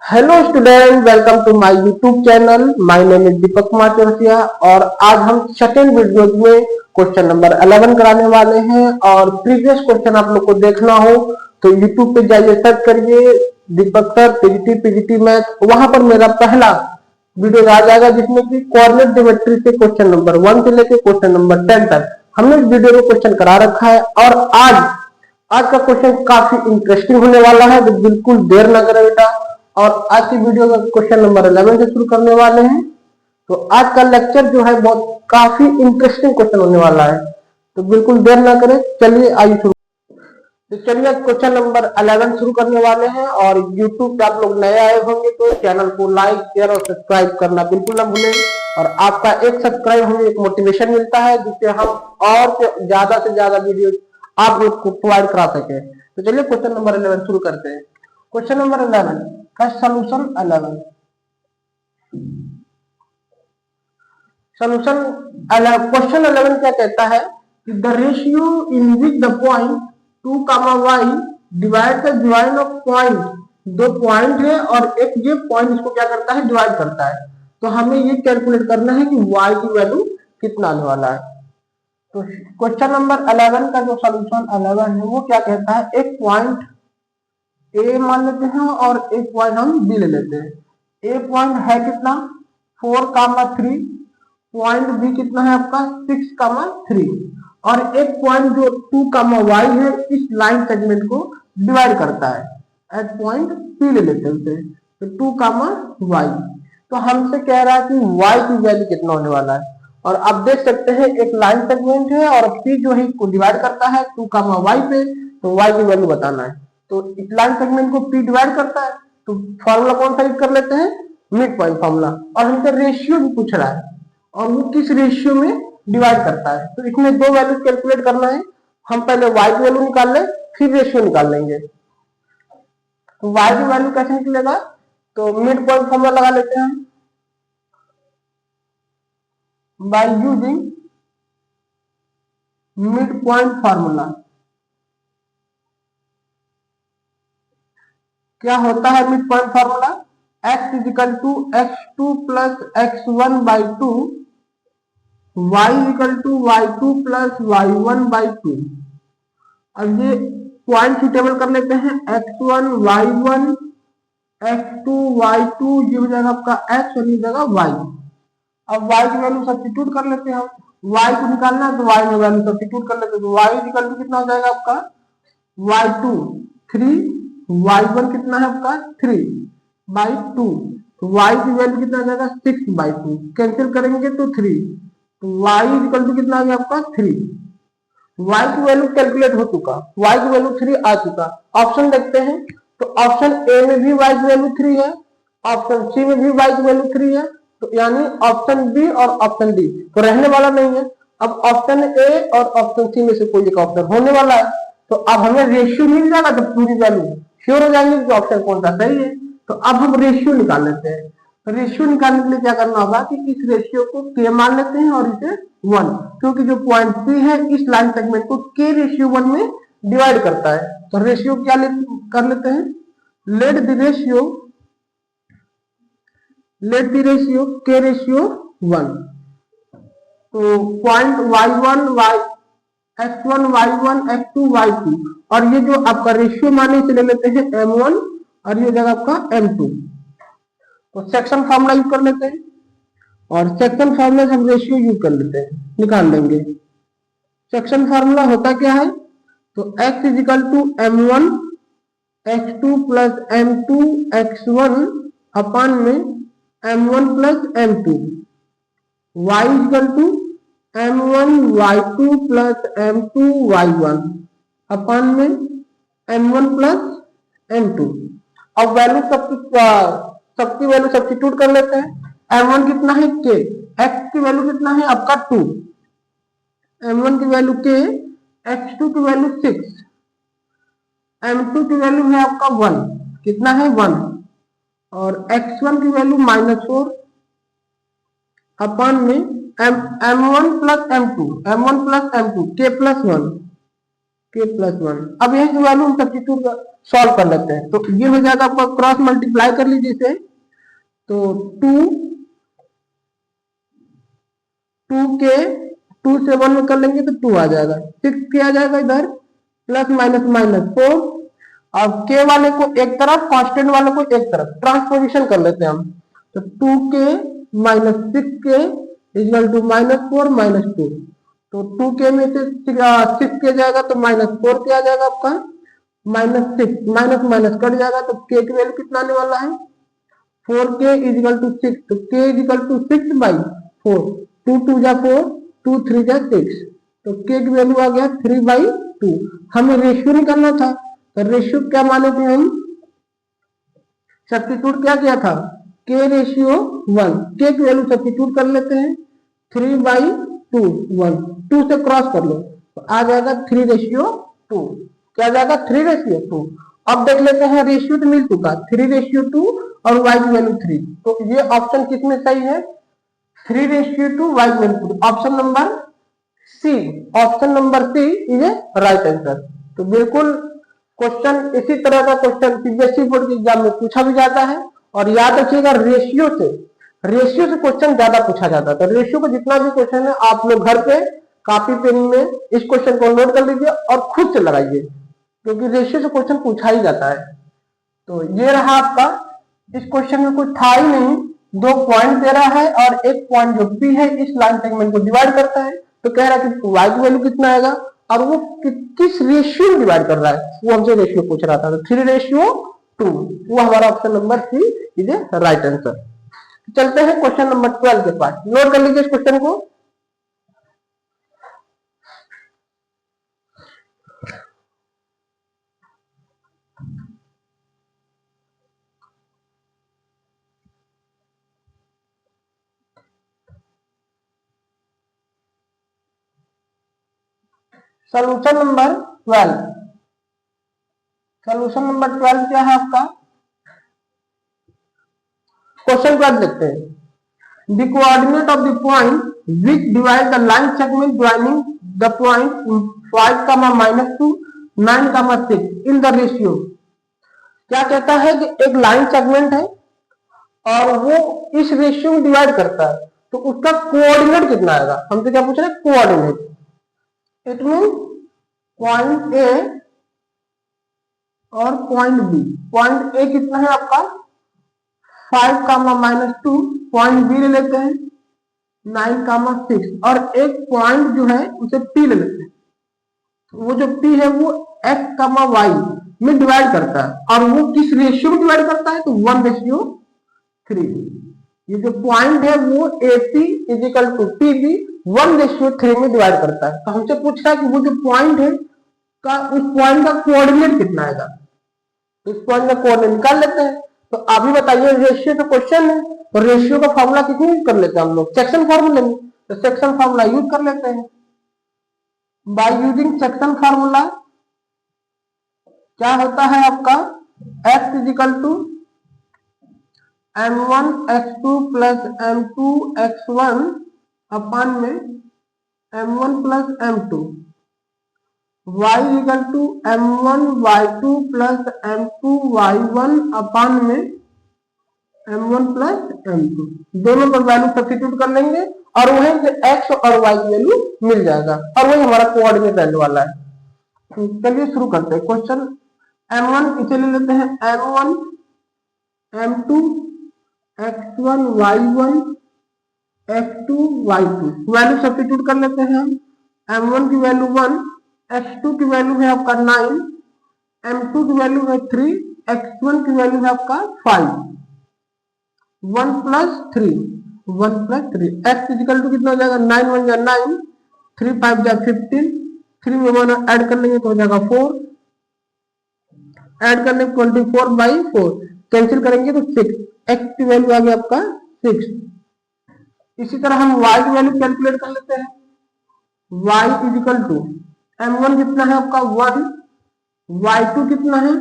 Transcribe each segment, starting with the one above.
Hello student, welcome to my YouTube channel. My name is Deepak Kumar Chaurasia और आज हम second video में क्वेश्चन नंबर 11 कराने वाले हैं। और प्रीवियस क्वेश्चन आप लोग को देखना हो तो यूट्यूब पे जाइए, सर्च करिए दीपक सर पीजीटी मैथ। वहां पर मेरा पहला वीडियो आ जाएगा जिसमें कि कोऑर्डिनेट ज्योमेट्री से क्वेश्चन नंबर 1 से लेकर क्वेश्चन नंबर 10 तक हमने इस वीडियो में क्वेश्चन करा रखा है। और आज का क्वेश्चन काफी इंटरेस्टिंग होने वाला है, तो बिल्कुल देर न करें बेटा। और आज की वीडियो का क्वेश्चन नंबर 11 से शुरू करने वाले हैं। तो आज का लेक्चर जो है बहुत काफी इंटरेस्टिंग क्वेश्चन होने वाला है, तो बिल्कुल देर ना करें, चलिए आइए शुरू। तो चलिए क्वेश्चन नंबर 11 शुरू करने वाले हैं। और यूट्यूब पे आप लोग नए आए होंगे तो चैनल को लाइक शेयर और सब्सक्राइब करना बिल्कुल ना भूलें। और आपका एक सब्सक्राइब हमें एक मोटिवेशन मिलता है जिससे हम और से ज्यादा वीडियो आप लोग को प्रोवाइड करा सके। तो चलिए क्वेश्चन नंबर 11 शुरू करते हैं। क्वेश्चन नंबर 11 का सॉल्यूशन 11 सॉल्यूशन क्वेश्चन 11 क्या कहता है कि the ratio in which the point 2, y divide the join of point. दो पॉइंट है और एक ये पॉइंट इसको क्या करता है, डिवाइड करता है। तो हमें ये कैलकुलेट करना है कि y की वैल्यू कितना आने वाला है। तो क्वेश्चन नंबर 11 का जो सॉल्यूशन 11 है वो क्या कहता है, एक पॉइंट ए मान लेते हैं और एक पॉइंट हम बी ले लेते हैं। ए पॉइंट है कितना 4, 3, पॉइंट बी कितना है आपका 6, 3 और एक पॉइंट जो 2, y है इस लाइन सेगमेंट को डिवाइड करता है। एट पॉइंट पी ले लेते हैं उसे, तो 2, y। तो हमसे कह रहा है कि y की वैल्यू कितना होने वाला है। और आप देख सकते हैं एक लाइन सेगमेंट है और p जो है इसको डिवाइड करता है 2, y पे, तो y की वैल्यू बताना है। तो इस लाइन सेगमेंट को p डिवाइड करता है, तो फॉर्मूला कौन सा यूज कर लेते हैं, मिड पॉइंट फॉर्मूला। और हमसे रेशियो भी पूछ रहा है और वो किस रेशियो में डिवाइड करता है। तो इसमें दो वैल्यू कैलकुलेट करना है। हम पहले y की वैल्यू निकाल लें फिर रेशियो निकाल लेंगे। तो y की वैल्यू कैसे निकलेगा, तो मिड पॉइंट फॉर्मूला लगा लेते हैं by using mid point formula. क्या होता है mid point formula, x equal to x2 plus x1 by 2, y equal to y2 plus y1 by 2। अब ये पॉइंट सुटेबल कर लेते हैं, x1 y1 x2 y2, ये हो जाएगा आपका x और ये हो जाएगा y। अब y की वैल्यू सब्स्टिट्यूट कर लेते हैं हम, y को निकालना है तो y में वैल्यू सब्स्टिट्यूट कर लेते हैं। तो y इजिकल टू कितना हो जाएगा आपका y2 3, y1 कितना है आपका 3 बाई 2, तो y की वैल्यू कितना आ जाएगा 6 बाई 2, कैंसिल करेंगे तो 3, तो y इक्वल टू कितना आ गया आपका 3। y की वैल्यू कैलकुलेट हो चुका, y की वैल्यू 3 आ चुका। ऑप्शन देखते हैं तो ऑप्शन ए में भी y की वैल्यू 3 है, ऑप्शन सी में भी y की वैल्यू 3 है, तो यानी ऑप्शन बी और ऑप्शन डी तो रहने वाला नहीं है। अब ऑप्शन ए और ऑप्शन सी में से कोई एक ऑप्शन होने वाला है। तो अब हमें रेशियो मिल जाएगा तो पूरी वैल्यू श्योर हो जाएंगे कि ऑप्शन कौन सा सही है। तो अब हम रेशियो निकाल लेते हैं। तो रेशियो निकालने के लिए क्या करना होगा कि इस रेशियो को k मान लेते हैं और इसे 1, क्योंकि जो पॉइंट p है इस लाइन सेगमेंट को k रेशियो 1 में डिवाइड करता है। तो रेशियो क्या कर लेते हैं, let the ratio k ratio 1। तो point y1 x1 y1 x2 y2 और ये जो आपका रेशियो माने इसे ले लेते हैं m1 और ये हो जाएगा आपका m2। तो सेक्शन फार्मूला यूज कर लेते हैं और सेक्शन फार्मूला से हम रेशियो यूज कर लेते हैं, निकाल लेंगे। सेक्शन फार्मूला होता क्या है, तो x equal to m1 x2 plus m2 x1 upon में m1 plus m2, y equal to m1 y2 plus m2 y1 upon में m1 प्लस m2। अब वैल्यू सबकी वैल्यू सब्स्टिट्यूट कर लेते हैं। m1 कितना है k, x की वैल्यू कितना है आपका 2, m1 की वैल्यू k, x2 की वैल्यू 6, m2 की वैल्यू है आपका 1, कितना है 1, और x1 की वैल्यू -4 अपान में m1 plus m2 k plus 1 के प्लस 1। अब यही जो वैल्यू हम सब्स्टिट्यूट सॉल्व कर लेते हैं, तो ये हो जाएगा आपका, क्रॉस मल्टीप्लाई कर लीजिए इसे, तो 2 से 1 में कर लेंगे तो 2 आ जाएगा, 6 के आ जाएगा इधर, प्लस माइनस माइनस 4। अब के वाले को एक तरफ, कांस्टेंट वाले को एक तरफ, ट्रांसपोजिशन कर लेते हैं हम, तो 2k minus 6k equal to minus 4 minus 2। तो 2k में से 6k जाएगा तो माइनस 4k आ जाएगा आपका, माइनस 6 माइनस माइनस कट जाएगा, तो k की वैल्यू कितना आने वाला है, 4k इक्वल टू 6। तो k इक्वल टू 6/4, 2 2 जा 4, 2 3 जा 6, तो k की वैल्यू आ गया 3/2। हमें रेशियो निकालना था, तो रेशियो क्या माने थे हम, सब्स्टिट्यूट क्या किया था, k रेशियो 1, k की वैल्यू सब्स्टिट्यूट कर लेते हैं, 3/2 1, 2 से क्रॉस कर लो तो आ जाएगा 3:2, क्या जाएगा 3:2। अब देख लेते हैं, रेशियो तो मिल चुका 3:2 और y की वैल्यू 3, तो ये ऑप्शन किसमें सही है, 3:2 y की value 3, option number C, option number C is a right answer. तो बिल्कुल क्वेश्चन इसी तरह का क्वेश्चन सीबीएसई बोर्ड के एग्जाम में पूछा भी जाता है, और याद रखिएगा रेशियो से क्वेश्चन ज्यादा पूछा जाता है। तो रेशियो का जितना भी क्वेश्चन है आप लोग घर पे कॉपी पेन में इस क्वेश्चन को नोट कर लीजिए और खुद से लगाइए, क्योंकि रेशियो से क्वेश्चन पूछा ही जाता है। तो ये रहा आपका, इस क्वेश्चन में कुछ था ही नहीं, 2 पॉइंट दे रहा है और एक पॉइंट जो पी है इस लाइन सेगमेंट को डिवाइड करता है, तो कह रहा है कि y की वैल्यू कितना आएगा और वो किस रेशियो में डिवाइड कर रहा है, वो हमसे रेशियो पूछ रहा था, तो 3:2, वो हमारा option number C is a right answer. चलते हैं क्वेश्चन नंबर 12 के पास, नोट कर लीजिए इस क्वेश्चन को। सोल्यूशन नंबर 12, सोल्यूशन नंबर 12 क्या है आपका, क्वेश्चन को देखते हैं, the coordinate of the point which divide the line segment joining the point 5, -2, 9, 6 in the ratio। क्या कहता है कि एक लाइन सेगमेंट है और वो इस रेशियो में डिवाइड करता है, तो उसका कोऑर्डिनेट कितना आएगा, हमसे क्या पूछ रहे हैं, coordinate. It mean point A और पॉइंट बी, पॉइंट ए कितना है आपका 5, -2, पॉइंट बी ले लेते हैं 9, 6, और एक पॉइंट जो है उसे पी ले लेते हैं, वो जो पी है वो x, y में डिवाइड करता है, और वो किस रेशियो में डिवाइड करता है, तो 1:3। ये जो पॉइंट है वो AC इजिकल टू PB 1:3 में डिवाइड करता है। तो हमसे पूछ रहा है कि वो जो पॉइंट है का, उस पॉइंट का कोऑर्डिनेट कितना आएगा, तो इस पॉइंट का कोऑर्डिनेट निकाल लेते हैं। तो अभी बताइए, रेशियो का क्वेश्चन है, तो रेशियो का फॉर्मूला किसमें यूज कर लेते हैं हम लोग, सेक्शन फॉर्मूला में, तो सेक्शन फॉर्मूला यूज कर लेते हैं। बाय यूजिंग सेक्शन फॉर्मूला क्या होता है आपका, x equal to m1 x2 plus m2 x1 upon में m1 plus m2, y equal to m1 y2 plus m2 y1 upon में m1 प्लस m2, दोनों पर वैल्यू सब्स्टिट्यूट कर लेंगे और वहीं से x और y की वैल्यू मिल जाएगा, और वही हमारा कोऑर्डिनेट वैल्यू वाला है। चलिए शुरू करते हैं क्वेश्चन। m1 इसे ले लेते हैं m1 m2 x1 y1 x2 y2, value substitute कर लेते हैं हम। m1 की वैल्यू 1, x2 की वैल्यू है आपका 9, m2 की वैल्यू है 3, x1 की वैल्यू है आपका 5, 1 plus 3, 1 plus 3, x equal to कितना हो जाएगा, 9 1 जा 9, 3 5 जा 15, 3 में 1 ऐड कर लेंगे तो हो जाएगा 4, ऐड करने 24/4, कैंसिल करेंगे तो 6, x की वैल्यू आ गया आपका 6। इसी तरह हम y की वैल्यू कैलकुलेट कर लेते हैं, y इजिकल टू m1 कितना है आपका 1, y2 कितना है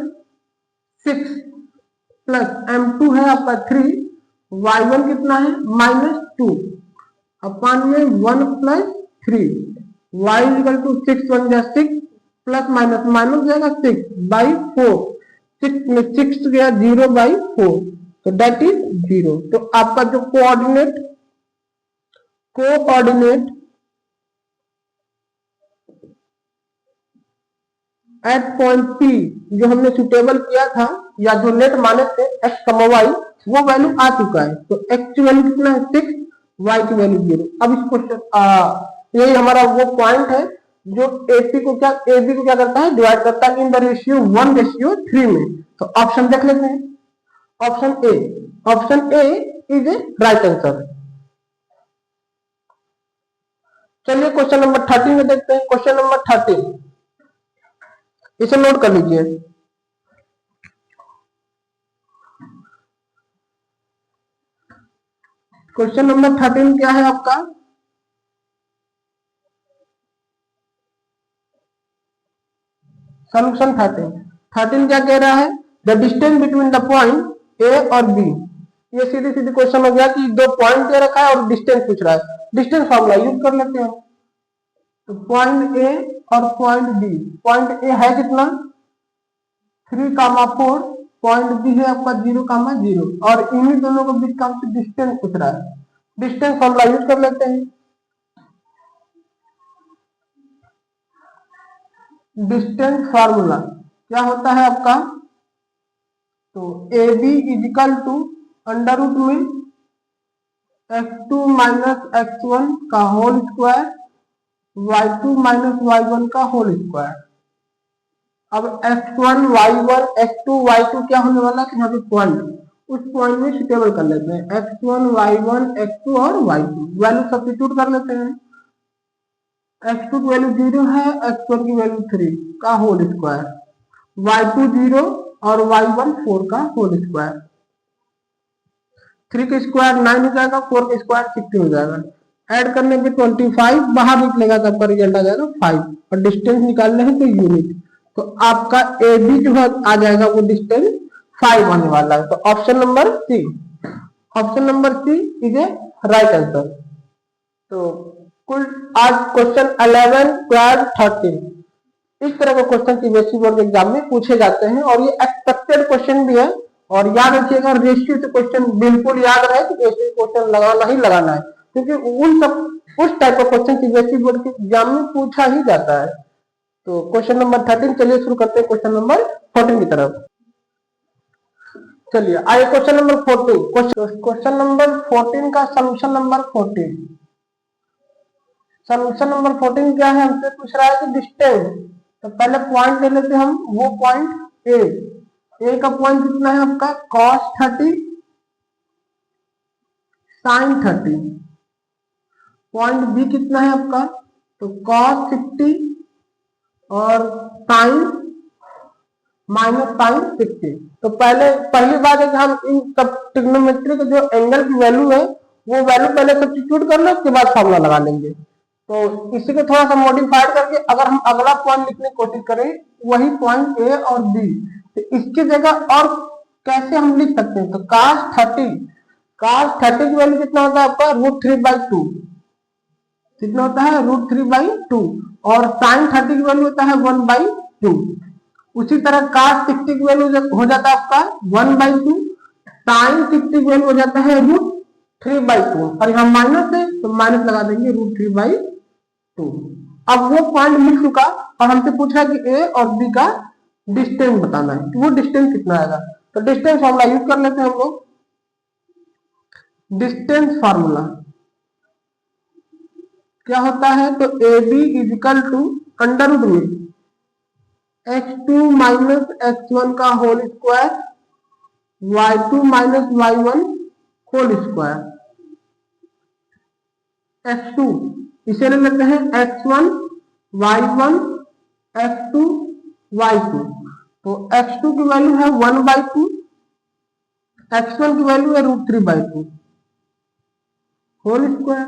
6, प्लस m2 है आपका 3, y1 कितना है -2 अपान में 1 प्लस 3, y इजिकल टू 6 1 जा 6, प्लस माइनस माइनस जाएगा 6/4, 6 में 6 गया 0/4, तो दैट इज 0। तो आपका जो कोऑर्डिनेट एट पॉइंट P जो हमने सुटेबल किया था या जो नेट माने थे x, y, वो वैल्यू आ चुका है। तो x की वैल्यू कितना है 6, y की वैल्यू 0। अब इस क्वेश्चन यही हमारा वो पॉइंट है जो AB को क्या करता है, डिवाइड करता है इन द रेशियो 1:3 में। तो ऑप्शन देख लेते हैं। Option A is a right answer. चलिए क्वेश्चन नंबर 13 में देखते हैं। क्वेश्चन नंबर 13 इसे नोट कर लीजिए। क्वेश्चन नंबर 13 क्या है आपका, सॉल्यूशन 13 क्या कह रहा है, the distance between the point A और बी। ये सीधी क्वेश्चन हो गया कि दो पॉइंट दे रखा है और डिस्टेंस पूछ रहा है। डिस्टेंस फॉर्मूला यूज कर लेते हैं। तो पॉइंट ए और पॉइंट बी, पॉइंट ए है कितना 3,4, पॉइंट बी है आपका 0,0 और इन्हीं दोनों के बीच का हमसे डिस्टेंस पूछ रहा है। डिस्टेंस फॉर्मूला यूज कर लेते हैं। डिस्टेंस फार्मूला क्या होता है आपका, तो A B equal to under root में x2 माइनस x1 का whole square, y2 minus y1 का होल स्क्वायर। अब x1 y1 x2 y2 क्या होने वाला है, यहाँ पे पॉइंट, उस पॉइंट में सुटेबल कर लेते हैं। x1 y1 x2 और y2 वैल्यू सब्स्टिट्यूट कर लेते हैं। x2 की वैल्यू 0 है, x1 की वैल्यू 3 का होल स्क्वायर, y2 0 और y1 4 का होल स्क्वायर। 3 का स्क्वायर 9 हो जाएगा, 4 का स्क्वायर 16 हो जाएगा। ऐड करने पे 25 बाहर निकलेगा तो आपका रिजल्ट आ जाएगा 5 और डिस्टेंस निकालने हैं तो यूनिट। तो आपका ए बी जो है आ जाएगा वो डिस्टेंस 5 आने वाला है। तो option number C is a right answer. तो कुल आज क्वेश्चन 11, 12, 13 इस तरह के क्वेश्चन सीबीएसई बोर्ड एग्जाम में पूछे जाते हैं और ये एक्सपेक्टेड क्वेश्चन भी है। और याद रखिएगा रेशियो से क्वेश्चन बिल्कुल याद रहे कि रेशियो क्वेश्चन लगाना ही लगाना है, क्योंकि उस टाइप का क्वेश्चन सीबीएसई बोर्ड के एग्जाम में पूछा ही जाता है। तो क्वेश्चन नंबर 13 चलिए शुरू करते हैं क्वेश्चन नंबर 14 की तरफ। चलिए आइए क्वेश्चन नंबर 14। क्वेश्चन नंबर 14 का सोल्यूशन नंबर 14। सोल्यूशन नंबर 14 क्या है, हमसे पूछ रहा है कि डिस्टेंस। तो पहले पॉइंट ले लेते हैं हम, वो पॉइंट ए का पॉइंट कितना है आपका cos 30 sin 30। पॉइंट बी कितना है आपका, तो cos 60 और sin -sin 60। तो पहली बात है कि हम इन सब ट्रिग्नोमेट्री के जो एंगल की वैल्यू है वो वैल्यू पहले सब्स्टिट्यूट कर लो, उसके बाद फॉर्मूला लगा लेंगे। तो इसी को थोड़ा सा मॉडिफाइड करके अगर हम अगला पॉइंट लिखने की कोशिश करें, वही पॉइंट ए और बी, तो इसकी जगह और कैसे हम लिख सकते हैं, तो cos 30 की वैल्यू कितना होता है आपका √3/2, कितना होता है √3/2 और sin 30 की वैल्यू होता है 1/2। उसी तरह cos 60 की वैल्यू हो जाता है आपका 1/2, sin 60 की वैल्यू हो जाता है √3/2 और यहाँ माइनस है तो माइनस लगा देंगे √3/2। अब वो पॉइंट लिख चुका और हमसे पूछा कि ए और बी का डिस्टेंस बताना है, तो वो डिस्टेंस कितना आएगा। तो डिस्टेंस फॉर्मूला यूज कर लेते हैं हम लोग। डिस्टेंस फार्मूला क्या होता है, तो A B equal to under root में x2 माइनस x1 का whole square, y2 minus y1 whole square. x2 इसे ले लेते हैं x1 y1 x2 y2। तो x2 की वैल्यू है 1/2, x1 की वैल्यू है √3/2 होल स्क्वायर।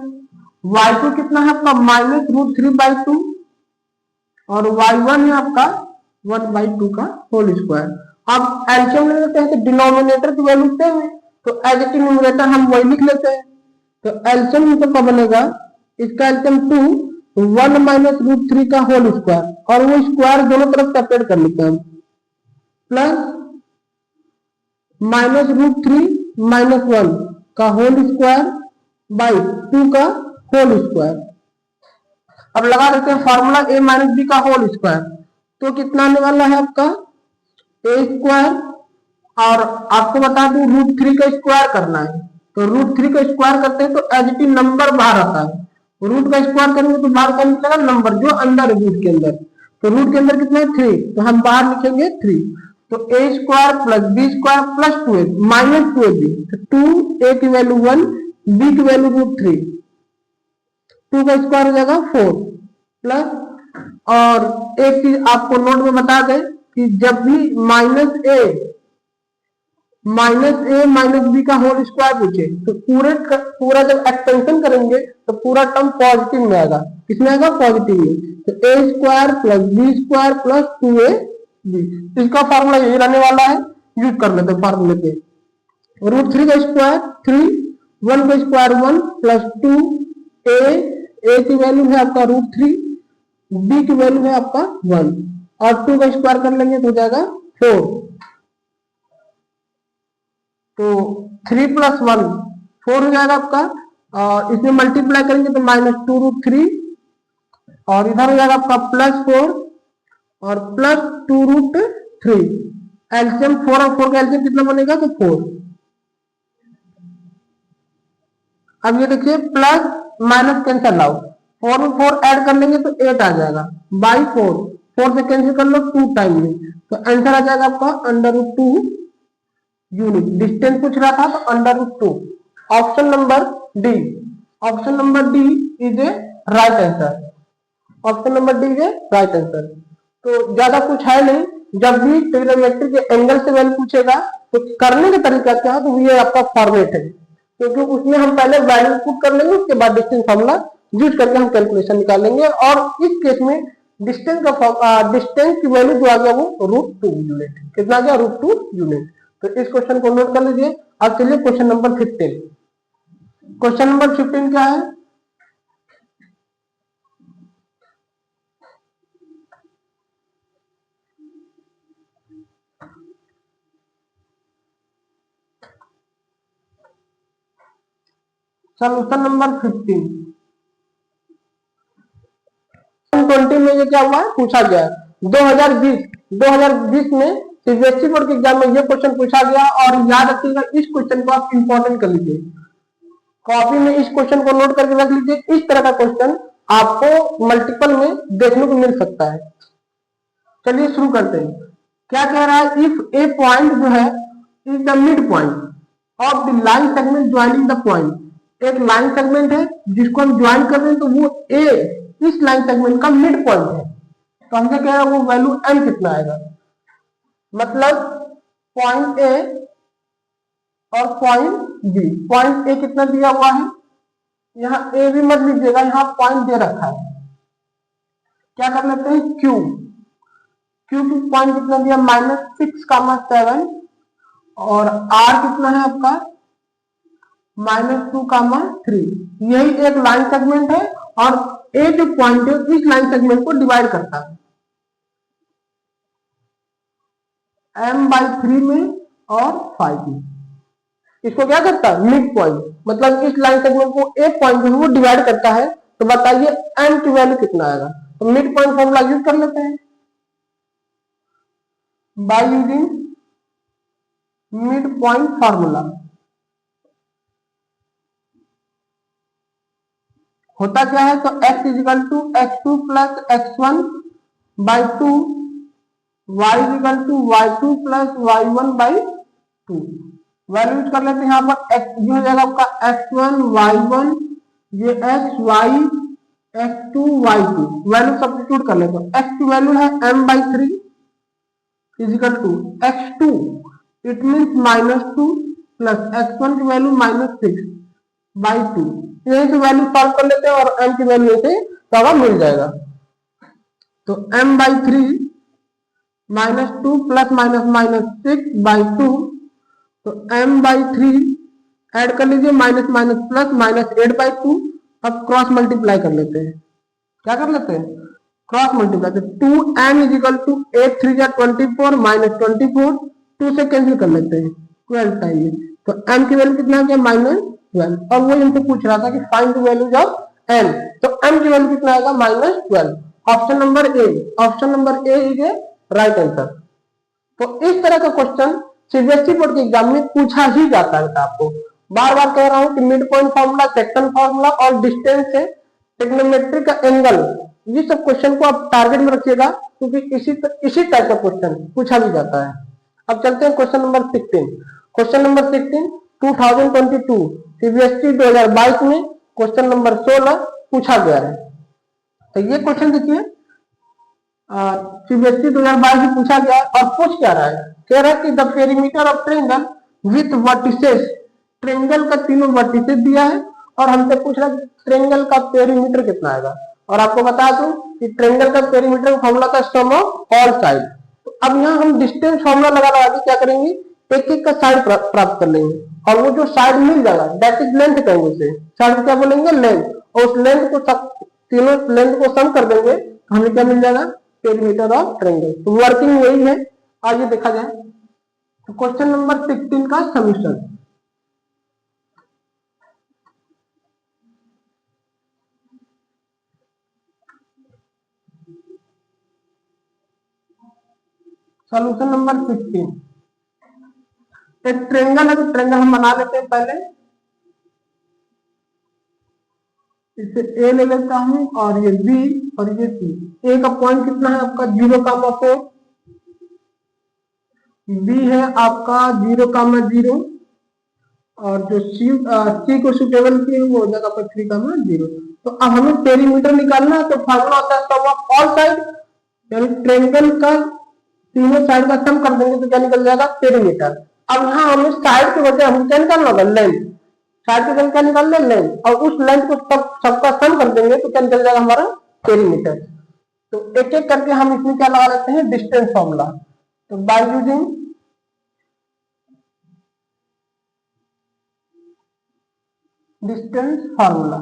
y2 कितना है आपका -√3/2 और y1 है आपका 1/2 का होल स्क्वायर। अब एलसीएम ले लेते हैं तो डिनोमिनेटर की वैल्यू सेम है, तो एज इट इज न्यूमरेटर हम वही लिख लेते हैं। तो एलसीएम तो क्या बनेगा, इसका एलसीएम 2, 1 माइनस रूट 3 का होल स्क्वायर, और वो स्क्वायर दोनों तरफ सेपरेट कर लेते हैं हम, प्लस माइनस रूट 3 माइनस 1 का होल स्क्वायर बाई 2 का होल स्क्वायर। अब लगा देते हैं फॉर्मूला a माइनस बी का होल स्क्वायर, तो कितना आने वाला है आपका a स्क्वायर, और आपको बता दूं रूट 3 का स्क्वायर करना है, तो रूट 3 का स्क्वायर करते हैं तो एज इट इज नंबर बाहर आता है, रूट का स्क्वायर करेंगे तो बाहर क्या निकलेगा, नंबर जो अंदर है रूट के अंदर, तो रूट के अंदर कितना है 3, तो हम बाहर लिखेंगे 3, तो a square plus B square plus 2a minus 2ab, तो 2a की वैल्यू 1, b की वैल्यू रूट 3, 2 का स्क्वायर हो जाएगा 4 प्लस, और एक चीज आपको नोट में बता दें कि जब भी माइनस ए माइनस बी का होल स्क्वायर पूछे तो पूरा जब एक्सटेंशन करेंगे तो पूरा टर्म पॉजिटिव में आएगा, किसमें आएगा, पॉजिटिव में, तो A square plus B square plus 2a B, इसका फॉर्मूला यही रहने वाला है, यूज कर लेते हैं फॉर्मूले पे। रूट 3 का स्क्वायर 3, 1 का स्क्वायर 1 प्लस 2 ए की वैल्यू है आपका रूट 3, बी की वैल्यू है आपका 1, और 2 का स्क्वायर कर लेंगे तो हो जाएगा 4, तो 3 प्लस 1 4 हो जाएगा आपका, और इसमें मल्टीप्लाई करेंगे तो माइनस 2 रूट 3, और इधर हो जाएगा आपका प्लस 4 और प्लस 2 रूट 3, एलसीएम 4 और 4 का एलसीएम कितना बनेगा, तो 4। अब ये देखिए प्लस माइनस कैंसल आउट, 4 में 4 ऐड कर लेंगे तो 8 आ जाएगा, बाई 4 से कैंसिल कर लो 2 टाइम में, तो आंसर आ जाएगा आपका अंडर रूट 2 यूनिट। डिस्टेंस पूछ रहा था तो under root 2। Option number D, option number D is a right answer, option number D is a right answer. तो ज्यादा कुछ है नहीं, जब भी ट्रिग्नोमेट्री के एंगल से वैल्यू पूछेगा तो करने का तरीका क्या है, तो ये आपका फॉर्मेट है, क्योंकि उसमें हम पहले वैल्यू पुट कर लेंगे, उसके बाद डिस्टेंस फॉर्मूला यूज करके हम कैलकुलेशन निकालेंगे, और इस केस में डिस्टेंस की वैल्यू जो आ गया वो रूट 2 यूनिट, कितना गया, रूट 2 यूनिट। तो इस क्वेश्चन को नोट कर लीजिए। अब चलिए क्वेश्चन नंबर 15। क्वेश्चन नंबर 15 क्या है, सॉल्यूशन नंबर 15। 20 में ये क्या हुआ है, पूछा गया है 2020 में सीबीएसई बोर्ड के एग्जाम में ये क्वेश्चन पूछा गया, और याद रखिएगा इस क्वेश्चन को आप इंपॉर्टेंट कर लीजिए, कॉपी में इस क्वेश्चन को नोट करके रख लीजिए। इस तरह का क्वेश्चन आपको मल्टीपल में देखने को मिल सकता है। चलिए शुरू करते हैं। क्या कह रहा है, इफ ए पॉइंट जो है is the mid point of the line segment joining the point, एक लाइन सेगमेंट है जिसको हम ज्वाइन कर रहे हैं, तो वो ए इस लाइन सेगमेंट का मिड पॉइंट है, तो हमसे कह रहा है वो वैल्यू एम कितना आएगा, मतलब पॉइंट ए और पॉइंट बी। पॉइंट ए कितना दिया हुआ है, यहाँ ए भी मत लीजिएगा, यहाँ पॉइंट दे रखा है, क्या कर लेते हैं क्यू की पॉइंट कितना दिया -6,7, और आर कितना है आपका -2,3। यही एक लाइन सेगमेंट है, और ए जो पॉइंट है इस लाइन सेगमेंट को डिवाइड करता है m/3 में और 5 में। इसको क्या करता है, मिड पॉइंट, मतलब इस लाइन सेगमेंट को ए पॉइंट जो है वो डिवाइड करता है। तो बताइए m की वैल्यू कितना आएगा, तो मिड पॉइंट फॉर्मूला यूज कर लेते हैं by using mid point formula. होता क्या है, तो x equal to x2 plus x1 by 2, y equal to y2 plus y1 by 2। Value use कर लेते हैं यहाँ पर, x जो हो जाएगा आपका x1 y1, ये x y x2 y2, value substitute कर लेते हैं। x की वैल्यू है m/3 equal to x2, it means -2 plus x1 की वैल्यू -6/2। यही से वैल्यू सॉल्व कर लेते हैं, और m की वैल्यू ऐसे सवा मिल जाएगा। तो m/3 -2 प्लस -6/2, तो m/3 ऐड कर लीजिए, माइनस माइनस प्लस -8/2। अब क्रॉस मल्टीप्लाई कर लेते हैं, क्या कर लेते हैं, क्रॉस मल्टीप्लाई। तो 2m इज इक्वल टू 8 3 जा 24 माइनस 24, 2 से कैंसिल कर लेते हैं 12 टाइम। तो m की वैल्यू कितना आ गया -12। और वो हमसे पूछ रहा था कि find the values of m, तो m की वैल्यू कितना आएगा -12। Option number A, option number A is a right answer. तो इस तरह का क्वेश्चन सीबीएसई बोर्ड के एग्जाम में पूछा ही जाता है। आपको बार बार कह रहा हूं कि mid point formula, section formula और डिस्टेंस से ट्रिग्नोमेट्री का एंगल, ये सब क्वेश्चन को आप टारगेट में रखिएगा, क्योंकि इसी टाइप का क्वेश्चन पूछा भी जाता है। अब चलते हैं question number 16। Question number 16 2022 CBSE 2022 में क्वेश्चन नंबर 16 पूछा गया है। तो ये क्वेश्चन देखिए, सीबीएसई 2022 में पूछा गया और पूछ क्या रहा है, कह रहा है कि the perimeter of triangle with vertices, triangle का तीनों वर्टिसेस दिया है और हमसे पूछ रहा है ट्रायंगल का पेरीमीटर कितना आएगा। और आपको बता दूं कि ट्रायंगल का पेरीमीटर का फॉर्मूला था सम ऑफ ऑल साइड। तो अब यहाँ हम डिस्टेंस फॉर्मूला लगा के क्या करेंगे, एक एक का साइड प्राप्त कर लेंगे, और वो जो साइड मिल जाएगा दैट इज लेंथ कहेंगे उसे, साइड क्या बोलेंगे लेंथ, और उस लेंथ को तीनों लेंथ को सम कर देंगे तो हमें क्या मिल जाएगा, पेरीमीटर ऑफ ट्रायंगल। तो वर्किंग वही है। आइए देखा जाए तो क्वेश्चन नंबर 16 का सॉल्यूशन। सॉल्यूशन नंबर 16, एक ट्रायंगल है तो ट्रायंगल हम बना लेते हैं। पहले इसे ए ले लेता हूं और ये बी और ये सी। ए का पॉइंट कितना है आपका 0,4, बी है आपका 0,0 और जो सी को सुटेबल किए वो हो जाएगा 3,0। तो अब हमें पेरीमीटर निकालना है, तो फार्मूला होता है सम ऑफ ऑल साइड, यानी ट्रायंगल का तीनों साइड का सम कर देंगे तो क्या निकल जाएगा, पेरीमीटर। अब यहाँ हमें साइड के बजाय हमें क्या निकालना होगा, लेंथ। साइड के बजाय क्या निकालना है, लेंथ, और उस लेंथ को सबका सम कर देंगे तो क्या निकल जाएगा हमारा, पेरीमीटर। तो एक एक करके हम इसमें क्या लगा लेते हैं, डिस्टेंस फॉर्मूला। तो बाय यूजिंग डिस्टेंस फार्मूला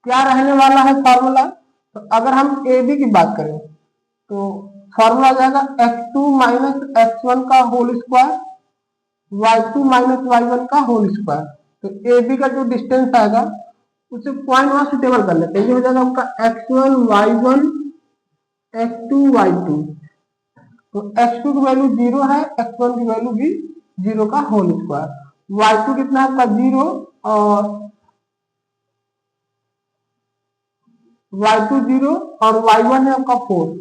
क्या रहने वाला है फॉर्मूला। तो अगर हम ए बी की बात करें तो फॉर्मूला आ जाएगा x2 माइनस x1 का whole square, y2 minus y1 का होल स्क्वायर। तो ए बी का जो डिस्टेंस आएगा उसे पॉइंट वहां सुटेबल कर लेते हैं। ये हो जाएगा आपका x1 y1 x2 y2। तो x2 की वैल्यू 0 है, x1 की वैल्यू भी 0 का होल स्क्वायर, y2 कितना है आपका 0 और y2 0 और y1 है आपका 4।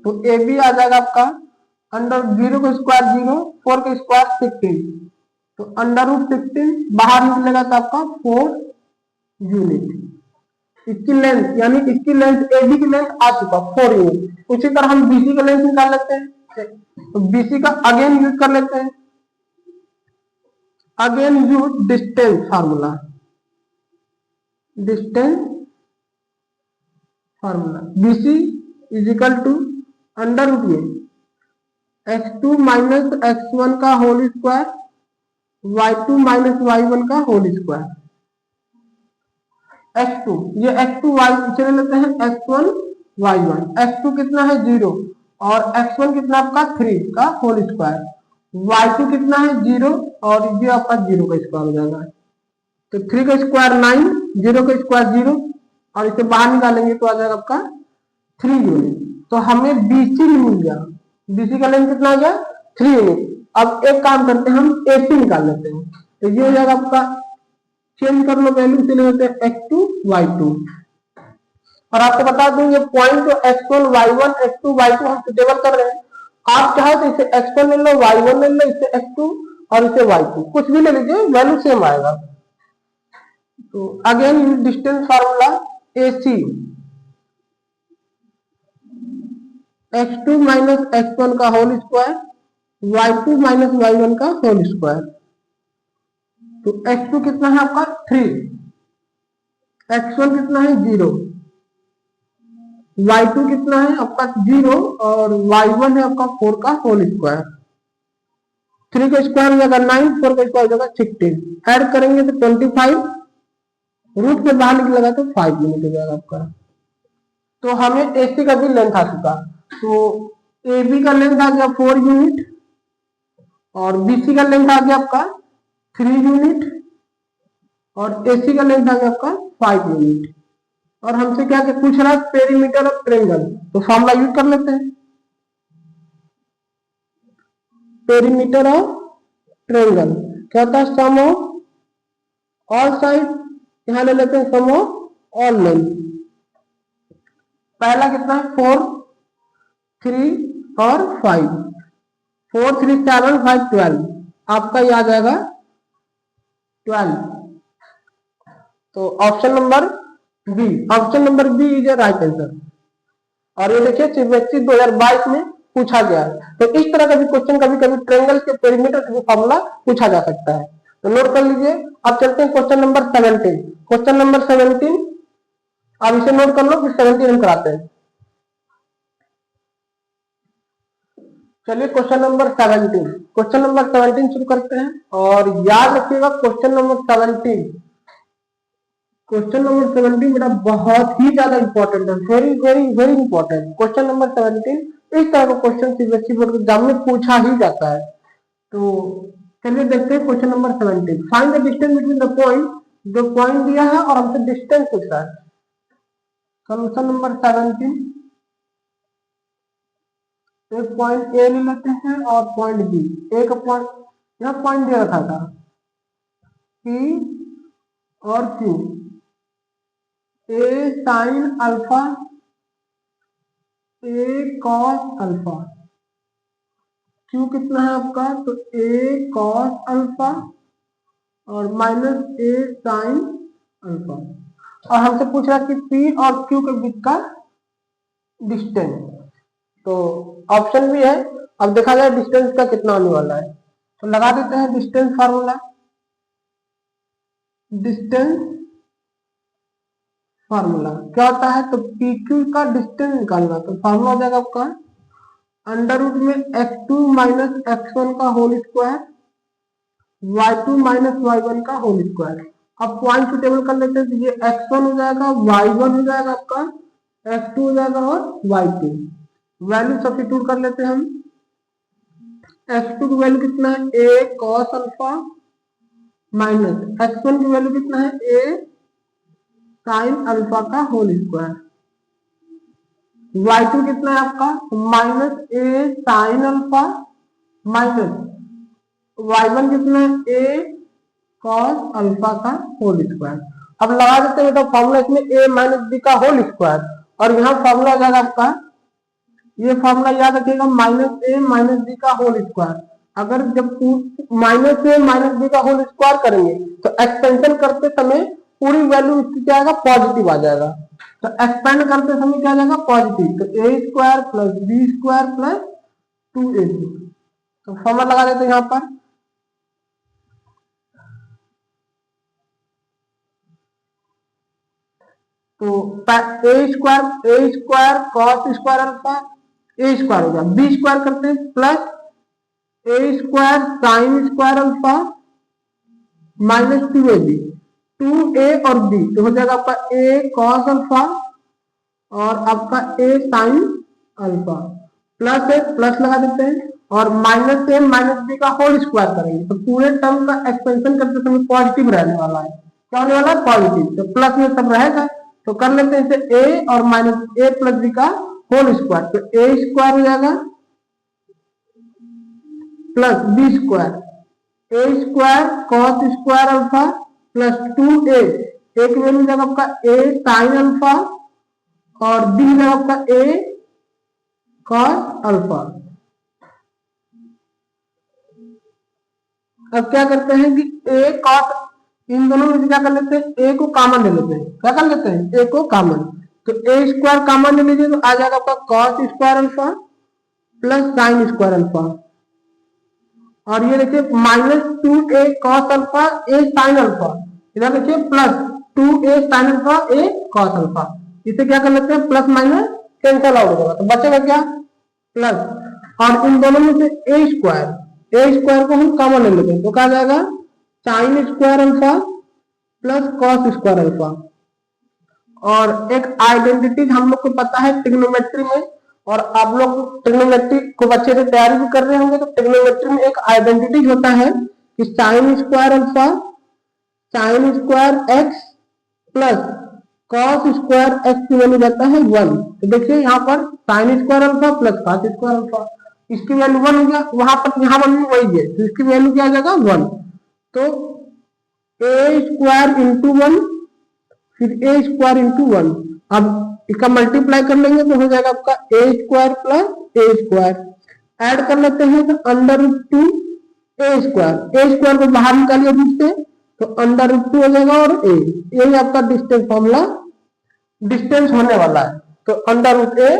तो ए बी आ जाएगा आपका अंडर 0 का स्क्वायर 0, 4 का स्क्वायर 16। तो अंडर रूट 16 बाहर निकलेगा तो आपका 4 यूनिट। इसकी लेंथ यानी इसकी लेंथ ए बी की लेंथ आ चुका 4 यूनिट। उसी तरह हम बीसी का लेंथ निकाल लेते हैं। तो बीसी का अगेन यूज कर लेते हैं, again use distance formula. Distance formula BC is equal to under root ये x2 माइनस x1 का whole square, y2 minus y1 का होल स्क्वायर। x2 ये x2 y चले लेते हैं x1 y1। x2 कितना है 0 और x1 कितना आपका 3 का होल स्क्वायर, y2 कितना है 0 और ये आपका 0 का स्क्वायर हो जाएगा। तो 3 का स्क्वायर 9, 0 का स्क्वायर 0 और इसे बाहर निकालेंगे तो आ जाएगा आपका 3 यूनिट। तो हमें BC मिल गया, BC का लेंथ कितना आ गया 3 यूनिट। अब एक काम करते हैं, हम AC निकाल लेते हैं। तो ये हो जाएगा आपका, चेंज कर लो वैल्यू, से लेते हैं x2 y2। और आपको बता दूं ये पॉइंट तो x1 y1 x2 y2 हम सुटेबल कर रहे हैं। आप चाहे तो इसे x1 ले लो, y1 ले लो, इसे x2 और इसे y2, कुछ भी ले लीजिए, वैल्यू सेम आएगा। तो again distance formula AC, x2 minus x1 का whole square, y2 minus y1 का होल स्क्वायर। तो x2 कितना है आपका 3, x1 कितना है 0, y2 कितना है आपका 0 और y1 है आपका 4 का होल स्क्वायर। 3 का स्क्वायर हो जाएगा 9, 4 का स्क्वायर हो जाएगा 16। ऐड करेंगे तो 25 रूट से बाहर निकलेगा तो 5 यूनिट हो जाएगा आपका। तो हमें AC का भी लेंथ आ चुका, तो AB का लेंथ आ गया 4 यूनिट और BC का लेंथ आ गया आपका 3 यूनिट और AC का लेंथ आ गया आपका 5 यूनिट। और हमसे क्या क्या पूछ रहा है, पेरीमीटर ऑफ ट्रायंगल, तो फॉर्मूला यूज कर लेते हैं। पेरीमीटर ऑफ ट्रायंगल क्या होता है, सम ऑफ ऑल साइड, यहां ले लेते हैं सम ऑफ ऑल लेंथ। पहला कितना है 4, 3 और 5, 4 3 7 5 12, आपका ये आ जाएगा 12। तो option number B, option number B is a right answer. और ये देखिए सीबीएसई 2022 में पूछा गया है। तो इस तरह का भी क्वेश्चन कभी कभी ट्रायंगल के पेरीमीटर का भी फॉर्मूला पूछा जा सकता है। तो नोट कर लीजिए। अब चलते हैं क्वेश्चन नंबर 17। क्वेश्चन नंबर 17, अब इसे नोट कर लो, फिर 17 हम कराते हैं। चलिए क्वेश्चन नंबर 17, क्वेश्चन नंबर 17 शुरू करते हैं। और याद रखिएगा क्वेश्चन नंबर 17, क्वेश्चन नंबर 17 बेटा बहुत ही ज्यादा इंपॉर्टेंट है, very very very important. Question number 17 इस तरह का क्वेश्चन सीबीएसई बोर्ड एग्जाम में पूछा ही जाता है। तो चलिए देखते हैं question number 17। Find the distance between the point, जो पॉइंट दिया है और हमसे डिस्टेंस पूछ रहा है। सॉल्यूशन नंबर 17, एक पॉइंट ए ले लेते हैं और पॉइंट बी। एक पॉइंट, यह पॉइंट दे रखा था P और Q, ए साइन अल्फा, ए कॉस अल्फा। Q कितना है आपका, तो ए कॉस अल्फा और माइनस ए साइन अल्फा। और हमसे पूछ रहा है कि P और Q के बीच का डिस्टेंस। तो ऑप्शन भी है, अब देखा जाए डिस्टेंस का कितना होने वाला है। तो लगा देते हैं डिस्टेंस फार्मूला। डिस्टेंस फार्मूला क्या होता है, तो PQ का डिस्टेंस निकालना। तो फार्मूला हो जाएगा आपका अंडर रूट में x2 माइनस x1 का whole square, y2 minus y1 का होल स्क्वायर। अब पॉइंट सुटेबल कर लेते हैं, तो ये x1 हो जाएगा, y1 हो जाएगा आपका, x2 हो जाएगा और y2। वैल्यू सब्स्टिट्यूट कर लेते हैं हम। x2 की वैल्यू कितना है, a cos alpha minus x1 की वैल्यू कितना है, a साइन अल्फा का होल स्क्वायर। y2 कितना है आपका, minus a sine alpha minus y1 कितना है, a cos अल्फा का होल स्क्वायर। अब लगा देते हैं बेटा फॉर्मूला इसमें a माइनस b का होल स्क्वायर, और यहाँ फॉर्मूला आ जाएगा आपका, ये फॉर्मूला याद रखिएगा, माइनस ए माइनस बी का होल स्क्वायर। अगर जब माइनस ए माइनस बी का होल स्क्वायर करेंगे तो एक्सपेंशन करते समय पूरी वैल्यू इसकी क्या आएगा, पॉजिटिव आ जाएगा। तो एक्सपेंड करते समय क्या आ जाएगा, पॉजिटिव। तो A square plus B square plus 2ac। तो फॉर्मूला लगा देते हैं यहाँ पर। तो A square cos square alpha, A square हो गया, बी स्क्वायर करते हैं plus A square sine square alpha minus 2ab, 2a और b तो हो जाएगा आपका a cos अल्फा और आपका a साइन अल्फा प्लस है, प्लस लगा देते हैं, और माइनस ए माइनस बी का होल स्क्वायर करेंगे तो पूरे टर्म का एक्सपेंशन करते समय पॉजिटिव रहने वाला है। क्या होने वाला है, पॉजिटिव। तो प्लस में सब रहेगा, तो कर लेते हैं इसे a और माइनस ए प्लस बी का होल स्क्वायर। तो a स्क्वायर हो जाएगा plus B square, A square cos square alpha plus 2a, एक वैल्यू हो जाएगा आपका a साइन अल्फा और बी हो जाएगा आपका a कॉस अल्फा। अब क्या करते हैं कि a कॉस, इन दोनों में से क्या कर लेते हैं, a को कॉमन ले लेते हैं। क्या कर लेते हैं, a को कॉमन। तो a स्क्वायर कॉमन ले लीजिए तो आ जाएगा आपका cos square alpha plus sign square alpha, और ये देखिए minus 2a cos alpha a sine alpha, इधर देखिए plus 2a sine alpha a cos alpha. इसे क्या कर लेते हैं, प्लस माइनस कैंसिल आउट हो जाएगा, तो बचेगा क्या, प्लस। और इन दोनों में से a स्क्वायर को हम कॉमन ले लेते हैं तो क्या आ जाएगा sign square alpha plus cos square alpha. और एक आइडेंटिटी हम लोग को पता है ट्रिग्नोमेट्री में, और आप लोग ट्रिग्नोमेट्री को अच्छे से तैयारी भी कर रहे होंगे, तो ट्रिग्नोमेट्री में एक आइडेंटिटी होता है कि sign square alpha sine square x plus cos square x की वैल्यू रहता है 1। तो देखिए यहाँ पर sign square alpha plus cos square alpha, इसकी वैल्यू 1 हो गया, वहां पर यहाँ पर भी वही है, तो इसकी वैल्यू क्या आ जाएगा 1। तो ए स्क्वायर इंटू 1 फिर ए स्क्वायर इंटू 1, अब इसका मल्टीप्लाई कर लेंगे तो हो जाएगा आपका ए square plus A square, add कर लेते हैं तो अंडर रूट 2 ए स्क्वायर को बाहर निकालिए रूट से, तो अंडर रूट 2 हो जाएगा और ए, यही आपका डिस्टेंस फॉर्मूला डिस्टेंस होने वाला है। तो under root a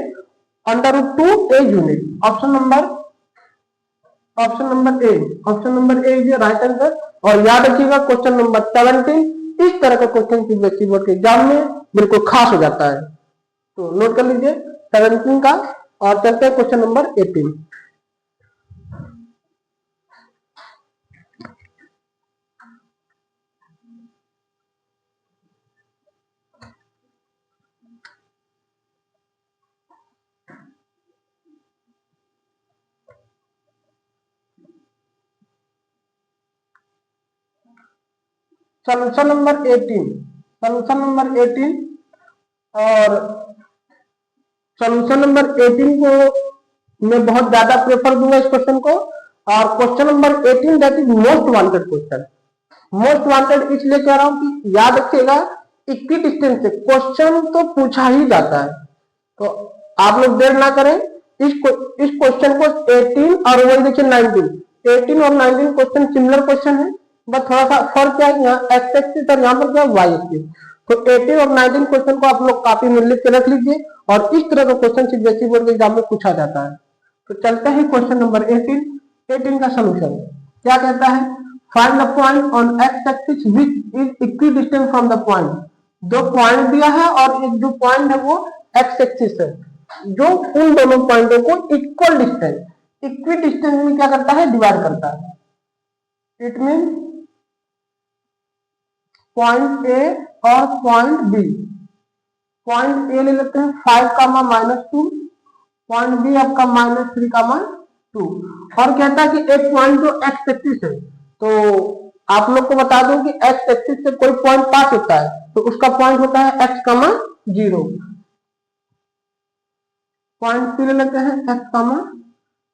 under root 2 a unit. Option number A is right answer. और याद रखिएगा क्वेश्चन नंबर 17 इस तरह का क्वेश्चन सीबीएसई बोर्ड के एग्जाम में बिल्कुल खास हो जाता है, तो नोट कर लीजिए 17 का। और चलते हैं क्वेश्चन नंबर 18। सॉल्यूशन नंबर 18 और सॉल्यूशन नंबर 18 को मैं बहुत ज्यादा प्रेफर दूंगा इस क्वेश्चन को। और question number 18 that is most wanted question. Most wanted इसलिए कह रहा हूं कि याद रखिएगा इक्वी डिस्टेंस से क्वेश्चन तो पूछा ही जाता है, तो आप लोग देर ना करें। इस क्वेश्चन को 18 और वही देखिए 18 और 19 क्वेश्चन सिमिलर क्वेश्चन है, बस थोड़ा सा फर्क क्या है, यहाँ एक्स एक्सिस और यहाँ पर क्या वाई एक्सिस। तो 18 और 19 क्वेश्चन को आप लोग कॉपी में लिख के रख लीजिए, और इस तरह का क्वेश्चन सीबीएसई बोर्ड के एग्जाम में पूछा जाता है। तो चलते हैं क्वेश्चन नंबर 18 का सोल्यूशन क्या कहता है। Find the point on x axis which is equidistant from the point. दो पॉइंट दिया है और एक जो पॉइंट है वो एक्स एक्सिस है, जो उन दोनों पॉइंटों को इक्वल डिस्टेंस इक्वी डिस्टेंस में क्या करता है, डिवाइड करता है। इट मीन पॉइंट ए और पॉइंट बी। पॉइंट ए ले लेते हैं 5, -2, पॉइंट बी आपका -3, 2। और कहता है कि एक पॉइंट जो एक्स एक्सिस है, तो आप लोग को बता दूं कि एक्स एक्सिस से कोई पॉइंट पास होता है तो उसका पॉइंट होता है x, 0। पॉइंट सी ले लेते हैं x,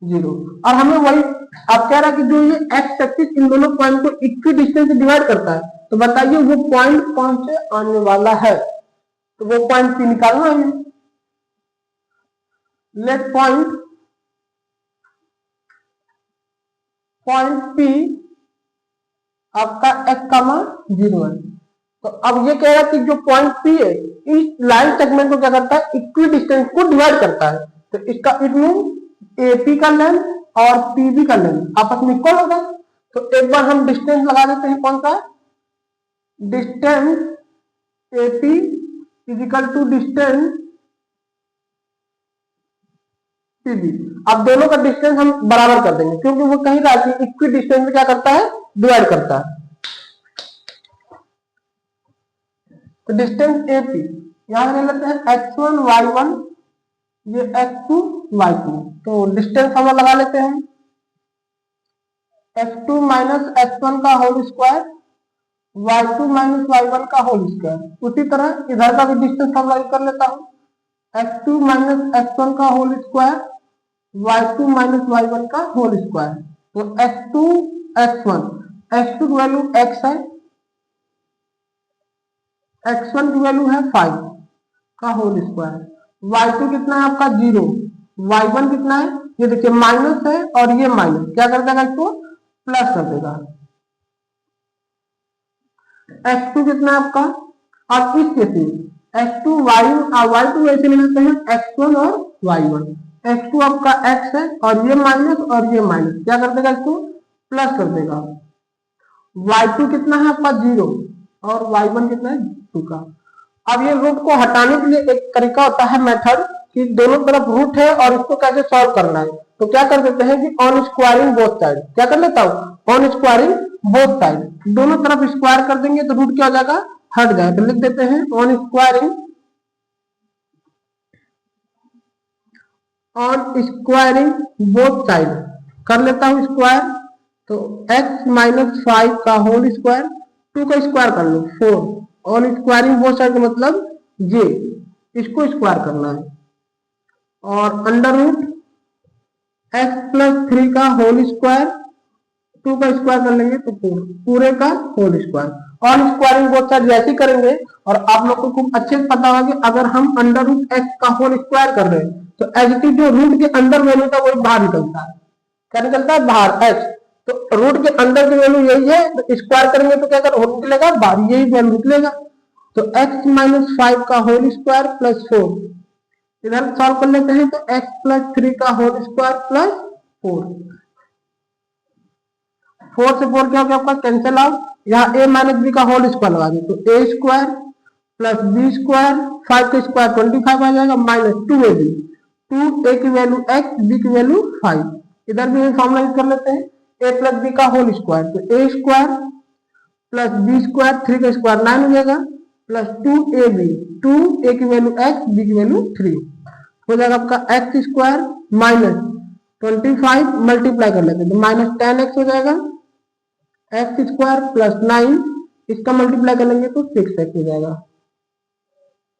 0। और हमें वही आप कह रहा है कि जो ये एक्स एक्सिस इन दोनों पॉइंट को इक्वी डिस्टेंस से डिवाइड करता है, तो बताइए वो पॉइंट कौन से आने वाला है। तो वो पॉइंट पी निकालना है। लेट पॉइंट पी आपका x, 0 है। तो अब ये कह रहा है कि जो पॉइंट पी है इस लाइन सेगमेंट को क्या करता है, इक्वी डिस्टेंस को डिवाइड करता है। तो इसका इट मीन एपी का लेंथ और पीबी का लेंथ आपस में इक्वल होगा। तो एक बार हम डिस्टेंस लगा देते हैं, कौन सा distance AP is equal to distance PB. अब दोनों का डिस्टेंस हम बराबर कर देंगे, क्योंकि वो कहीं रहा कि इक्वी डिस्टेंस में क्या करता है, डिवाइड करता है। तो डिस्टेंस एपी यहां ले लेते हैं x1 y1, ये x2 y2। तो डिस्टेंस हम लगा लेते हैं x2 - x1 का होल स्क्वायर, y2 - y1 का होल स्क्वायर। उसी तरह इधर का भी डिस्टेंस हम कर लेता हूं x2 - x1 का होल स्क्वायर, y2 - y1 का होल स्क्वायर। तो x2 की वैल्यू x है, x1 की वैल्यू है 5 का होल स्क्वायर, y2 कितना है आपका 0, y1 कितना है, ये देखिए माइनस है और ये माइनस क्या कर देगा, इसको प्लस कर देगा। x2 कितना है आपका, और इस केस में x2 y2 ऐसे ले लेते हैं x1 और y1। x2 आपका x है और ये माइनस क्या कर देगा, इसको प्लस कर देगा। y2 कितना है आपका 0 और y1 कितना है 2 का। अब ये रूट को हटाने के लिए एक तरीका होता है मेथड, कि दोनों तरफ रूट है और इसको कैसे सॉल्व करना है। तो क्या कर देते हैं कि ऑन स्क्वायरिंग बोथ साइड, क्या कर लेता हूं, ऑन स्क्वायरिंग बोथ साइड, दोनों तरफ स्क्वायर कर देंगे तो रूट क्या हो जाएगा, हट जाएगा। तो लिख देते हैं ऑन स्क्वायरिंग बोथ साइड, कर लेता हूं स्क्वायर। तो x माइनस 5 का होल स्क्वायर, 2 का स्क्वायर कर लो 4, ऑन स्क्वायरिंग बोथ साइड का मतलब ये, इसको स्क्वायर करना है। और अंडर रूट x प्लस 3 का होल स्क्वायर, 2 का स्क्वायर कर लेंगे तो 4, पूरे का whole square. On squaring both side जैसे करेंगे, और आप लोग को खूब अच्छे से पता होगा कि अगर हम अंडर रूट एक्स का होल स्क्वायर कर रहे हैं तो एज इट इज जो रूट के अंदर वैल्यू था वही बाहर निकलता है। क्या निकलता है, बाहर एक्स। तो रूट के अंदर की वैल्यू यही है, तो स्क्वायर करेंगे तो क्या निकलेगा, बाहर यही वैल्यू निकलेगा। तो x माइनस 5 का होल स्क्वायर प्लस 4, इधर सॉल्व कर लेते हैं तो x प्लस 3 का होल स्क्वायर प्लस 4, 4 से 4 क्या हो गया आपका, कैंसिल आउट। यहाँ a माइनस बी का होल स्क्वायर लगा दें तो a square plus B square, 5 का स्क्वायर 25 आ जाएगा, माइनस 2ab, 2a की वैल्यू x, b की वैल्यू 5। इधर भी फॉर्मूला यूज कर लेते हैं, a प्लस बी का होल स्क्वायर, तो a square plus B square, 3 का स्क्वायर 9 हो जाएगा, प्लस 2ab, 2a की वैल्यू x, b की वैल्यू 3 हो जाएगा आपका x स्क्वायर माइनस 25 मल्टीप्लाई कर लेते हैं तो माइनस 10x हो जाएगा, एक्स स्क्वायर प्लस 9, इसका मल्टीप्लाई कर लेंगे तो 6x हो जाएगा।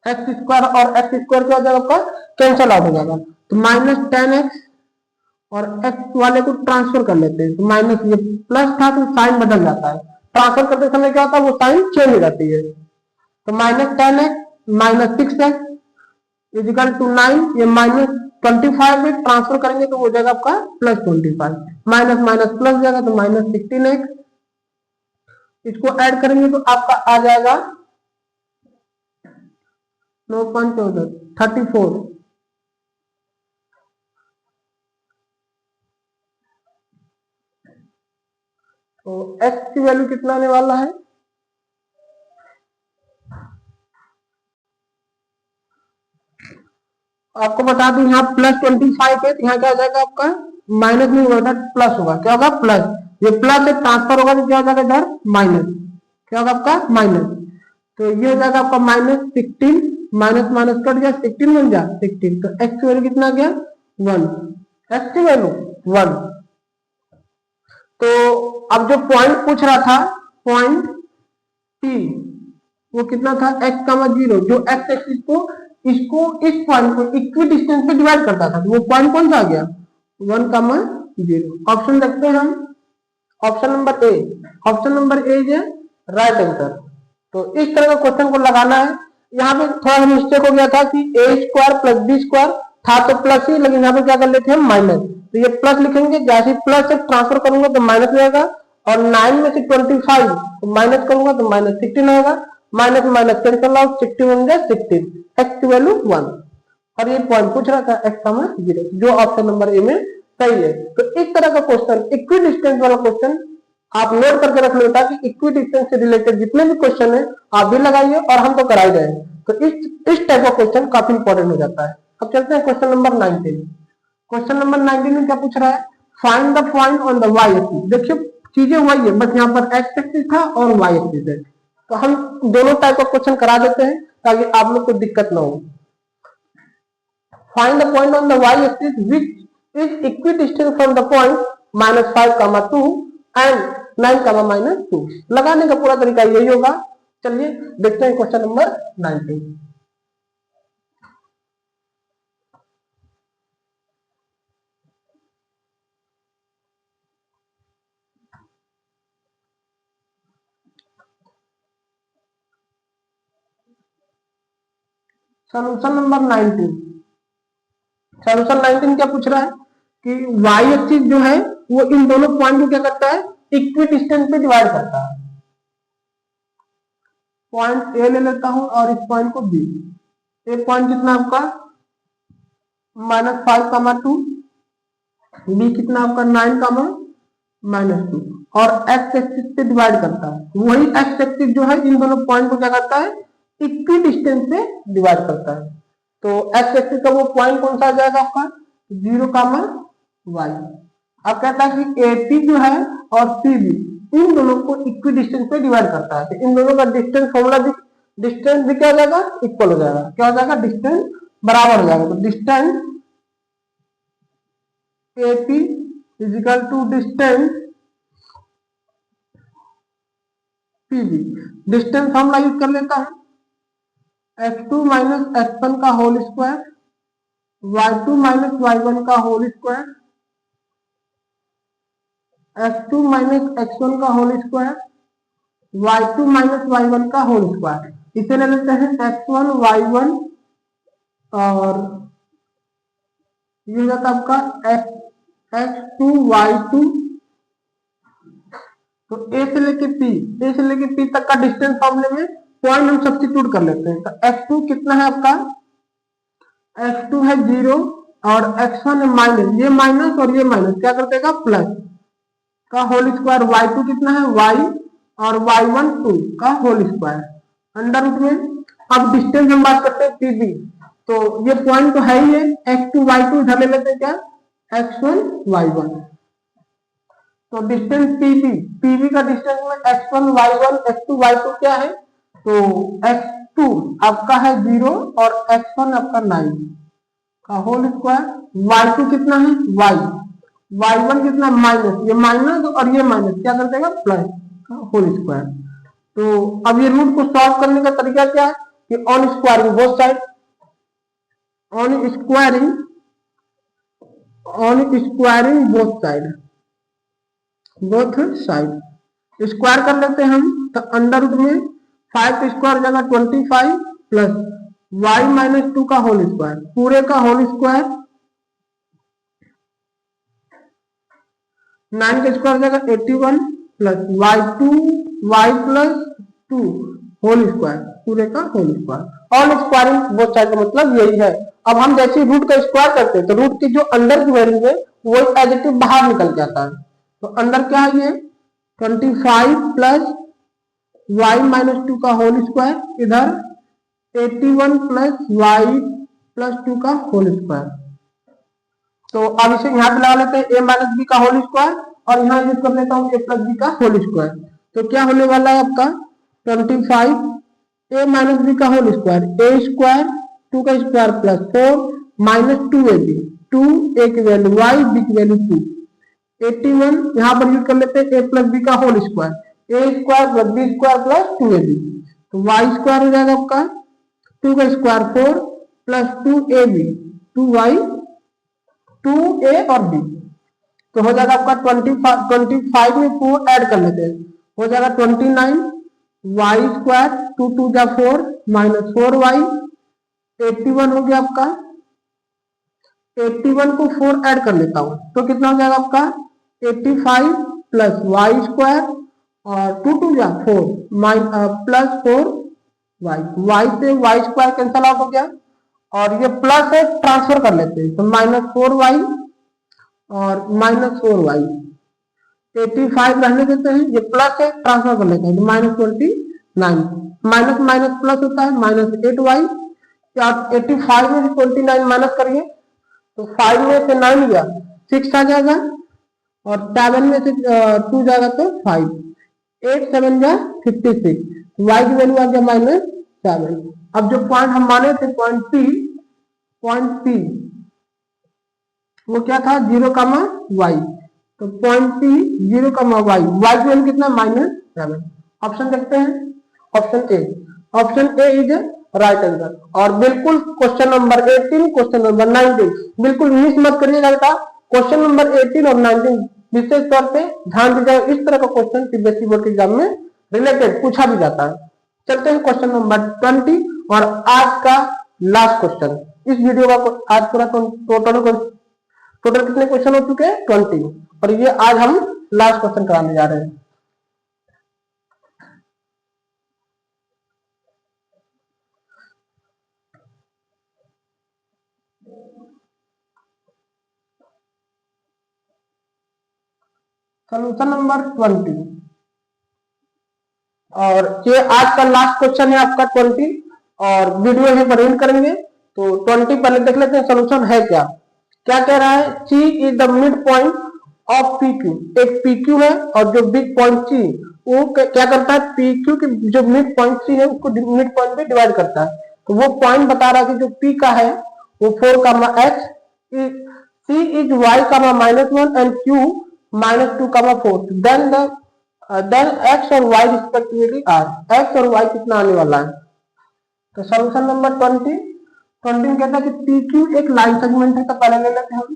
एक्स स्क्वायर और एक्स स्क्वायर क्या हो जाएगा आपका, कैंसल आउट हो जाएगा। तो माइनस 10x और x वाले को ट्रांसफर कर लेते हैं तो माइनस, ये प्लस था तो साइन बदल जाता है, ट्रांसफर करते समय क्या होता है, वो साइन चेंज हो जाती है। तो minus 10x minus 6x is equal to 9, ये माइनस 25 में ट्रांसफर करेंगे तो हो जाएगा आपका प्लस 25, माइनस माइनस प्लस जाएगा तो माइनस 16x, इसको ऐड करेंगे तो आपका आ जाएगा 9.14 34। तो x की वैल्यू कितना आने वाला है, आपको बता दूं यहाँ प्लस 25 है तो यहाँ क्या हो जाएगा आपका, माइनस नहीं होगा प्लस होगा, क्या होगा प्लस, ये प्लस से ट्रांसफर होगा तो क्या हो जाएगा इधर माइनस, क्या होगा आपका माइनस। तो ये हो जाएगा आपका माइनस 16, माइनस माइनस कट गया 16 बन गया 16, तो x की वैल्यू कितना आ गया 1, x की वैल्यू 1। तो अब जो पॉइंट पूछ रहा था, पॉइंट P, वो कितना था x, 0, जो x एक्सिस को इसको इस पॉइंट को इक्वी डिस्टेंस पे डिवाइड करता था, तो वो पॉइंट कौन सा आ गया 1, 0। ऑप्शन देखते हैं हम, option number A, option number A is right answer. तो इस तरह का क्वेश्चन को लगाना है। यहाँ पे थोड़ा मिस्टेक हो गया था कि a square plus B square था तो प्लस ही, लेकिन यहाँ पे क्या कर लेते हैं माइनस, तो ये प्लस लिखेंगे, जैसे प्लस से ट्रांसफर करूंगा तो माइनस रहेगा, और 9 में से 25 तो माइनस करूंगा तो माइनस 16 आएगा, माइनस माइनस कैंसिल आउट, 60 बन गया 16, x की वैल्यू 1। और ये पॉइंट पूछ रहा था x, 0, जो ऑप्शन नंबर ए में सही है। तो इस तरह का क्वेश्चन, इक्वी डिस्टेंस वाला क्वेश्चन आप नोट करके रख लेता कि इक्वी डिस्टेंस से रिलेटेड जितने भी क्वेश्चन है आप भी लगाइए और हम तो कराई रहे हैं। तो इस टाइप का क्वेश्चन काफी इंपॉर्टेंट हो जाता है। अब चलते हैं क्वेश्चन नंबर 19। क्वेश्चन नंबर 19 में क्या पूछ रहा है, find the point on the Y axis. देखिए चीजें वही है, बस यहाँ पर एक्स एक्सिस था और वाई एक्सिस है, तो हम दोनों टाइप का क्वेश्चन करा देते हैं ताकि आप लोग को दिक्कत ना हो। Find the point on the Y axis which is equidistant from the point -5, 2 and 9, -2। लगाने का पूरा तरीका यही होगा। चलिए देखते हैं question number 19। Solution number 19। Solution 19 क्या पूछ रहा है कि वाई एक्सिस जो है वो इन दोनों पॉइंट को क्या करता है, इक्वी डिस्टेंस पे डिवाइड करता है। पॉइंट ए ले लेता हूं और इस पॉइंट को बी। ए पॉइंट कितना आपका -5, 2, बी कितना आपका 9, -2, और एक्स एक्सिस पे डिवाइड करता है। वही एक्स एक्सिस जो है इन दोनों पॉइंट को क्या करता है, इक्वी डिस्टेंस से डिवाइड करता है। तो एक्स एक्सिस का वो पॉइंट कौन सा आ जाएगा आपका 0, वाई। अब कहता है कि एपी जो है और सीबी इन दोनों को इक्वी डिस्टेंस पे डिवाइड करता है, तो इन दोनों का डिस्टेंस फॉर्मूला भी, डिस्टेंस भी क्या हो जाएगा, इक्वल हो जाएगा। क्या हो जाएगा, डिस्टेंस बराबर हो जाएगा। तो distance AP is equal to distance PB। Distance formula use कर लेता हूं, x2 माइनस x1 का whole square, y2 minus y1 का whole square, x2 minus x1 का whole square, y2 minus y1 का होल स्क्वायर। इसे ले लेते हैं x1 y1 और ये हो जाता है आपका x2 y2। तो A से लेके P तक का डिस्टेंस फॉर्मूले में पॉइंट हम सब्स्टिट्यूट कर लेते हैं। तो x2 कितना है आपका, x2 है 0 और x1 है माइनस, ये माइनस और ये माइनस क्या कर देगा, प्लस का होल स्क्वायर। y2 कितना है, y और y1 2 का होल स्क्वायर अंडर रूट में। अब डिस्टेंस हम बात करते हैं PB, तो ये पॉइंट तो है ही है, x2 y2 इधर ले लेते हैं क्या, x1 y1। तो डिस्टेंस PB का डिस्टेंस में x1 y1 x2 y2 क्या है, तो x2 आपका है 0 और x1 आपका 9 का होल स्क्वायर, y2 कितना है y1 कितना माइनस, ये माइनस और ये माइनस क्या कर देगा, प्लस का होल स्क्वायर। तो अब ये रूट को सॉल्व करने का तरीका क्या है कि on squaring both side, on squaring both side square कर लेते हैं हम। तो अंडर रूट में 5 स्क्वायर जगह 25 प्लस y माइनस 2 का होल स्क्वायर, पूरे का होल स्क्वायर, 9 का स्क्वायर जगह 81 plus y plus 2 whole square, पूरे का whole square. All squaring both side का मतलब यही है। अब हम जैसे रूट का स्क्वायर करते हैं तो रूट की जो अंदर की वैल्यू है वो एज इट इज बाहर निकल जाता है। तो अंदर क्या है, ये 25 प्लस y माइनस 2 का होल स्क्वायर, इधर 81 प्लस y प्लस 2 का होल स्क्वायर। तो अब इसे यहाँ पे लगा लेते हैं a माइनस बी का होल स्क्वायर और यहाँ यूज कर लेता हूँ a प्लस बी का होल स्क्वायर। तो क्या होने वाला है आपका 25 a माइनस बी का होल स्क्वायर, a स्क्वायर 2 का square plus 4 minus 2ab, 2 a की वैल्यू y, b की वैल्यू 2, 81 यहाँ पर यूज कर लेते हैं a प्लस बी का whole square, a square plus b square plus 2ab। तो y स्क्वायर हो जाएगा आपका 2 का square 4 plus 2ab, 2y, 2a और b। तो हो जाएगा आपका 25 में 4 ऐड कर लेते हैं, हो जाएगा 29, y स्क्वायर 2 2 जा 4 माइनस 4y, 81 हो गया आपका। 81 को 4 ऐड कर लेता हूं तो कितना हो जाएगा आपका 85 प्लस y स्क्वायर और 2 2 जा 4 प्लस 4y से y स्क्वायर कैंसल आउट हो गया और ये प्लस है ट्रांसफर कर लेते हैं तो माइनस 4y और माइनस 4y, 85 रहने देते हैं, ये प्लस है ट्रांसफर कर लेते हैं तो माइनस 29, माइनस माइनस प्लस होता है माइनस 8y, 85 में 29 माइनस करिए तो 5 में से 9 गया 6 आ जाएगा और 7 में से 2 जाएगा तो 5, 8 7 जा 56, y की वैल्यू आ गया माइनस 7। अब जो पॉइंट हम माने थे पॉइंट P वो क्या था 0, y, तो पॉइंट P 0, y की वैल्यू कितना माइनस 7। ऑप्शन देखते हैं, option A is right answer. और बिल्कुल क्वेश्चन नंबर 18 क्वेश्चन नंबर 19 बिल्कुल मिस मत करिएगा बेटा। क्वेश्चन नंबर 18 और 19 विशेष तौर पे ध्यान दीजिएगा, इस तरह का क्वेश्चन सीबीएसई बोर्ड के एग्जाम में रिलेटेड पूछा भी जाता है। चलते हैं क्वेश्चन नंबर 20 और आज का लास्ट क्वेश्चन। इस वीडियो का आज पूरा टोटल कितने क्वेश्चन हो चुके हैं 20 और ये आज हम लास्ट क्वेश्चन कराने जा रहे हैं। सोल्यूशन नंबर 20 और ये आज का लास्ट क्वेश्चन है आपका 20 और वीडियो यहीं पर एंड करेंगे। तो 20 पहले देख लेते हैं सोल्यूशन है क्या। क्या कह रहा है, C is the mid point of P Q, एक पी क्यू है और जो बिग पॉइंट सी वो क्या करता है, पी क्यू की जो मिड पॉइंट सी है उसको मिड पॉइंट पे डिवाइड करता है। तो वो पॉइंट बता रहा है कि जो पी का है वो 4, C is Y -1 and Q -2, 4। Then X और वाई रिस्पेक्टिवली आर, एक्स और वाई कितना आने वाला है। तो सॉल्यूशन नंबर 20 में कहता है कि पी क्यू एक लाइन सेगमेंट है। तो पहले ले लेते हैं हम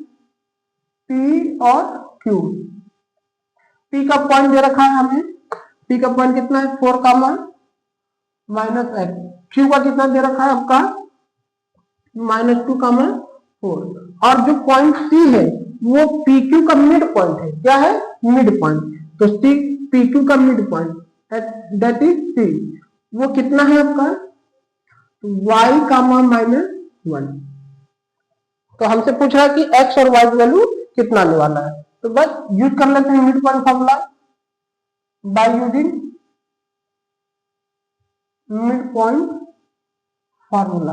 पी और क्यू। पी का पॉइंट दे रखा है हमें, पी का पॉइंट कितना है 4, -x। क्यू का कितना दे रखा है आपका -2, 4। और जो पॉइंट सी है वो पी क्यू का मिड पॉइंट है। क्या है, मिड पॉइंट। तो सी पी क्यू का mid point that is C, वो कितना है आपका y, -1। तो हमसे पूछ रहा है कि x और y की वैल्यू कितना आने वाला है। तो बस यूज कर लेते हैं mid point formula bye using mid point formula.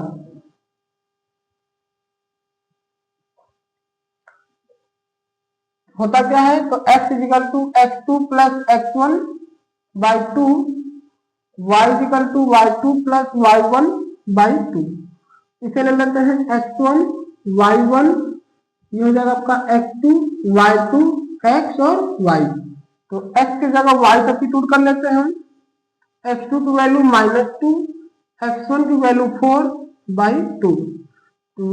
होता क्या है, तो x = x2 + x1 / 2, y = y2 + y1 / 2। इसे ले लेते हैं x1 y1, ये हो जाएगा आपका x2 y2, x और y। तो x की जगह y सब्स्टिट्यूट कर लेते हैं। x2 की वैल्यू -2, x1 की वैल्यू 4/2,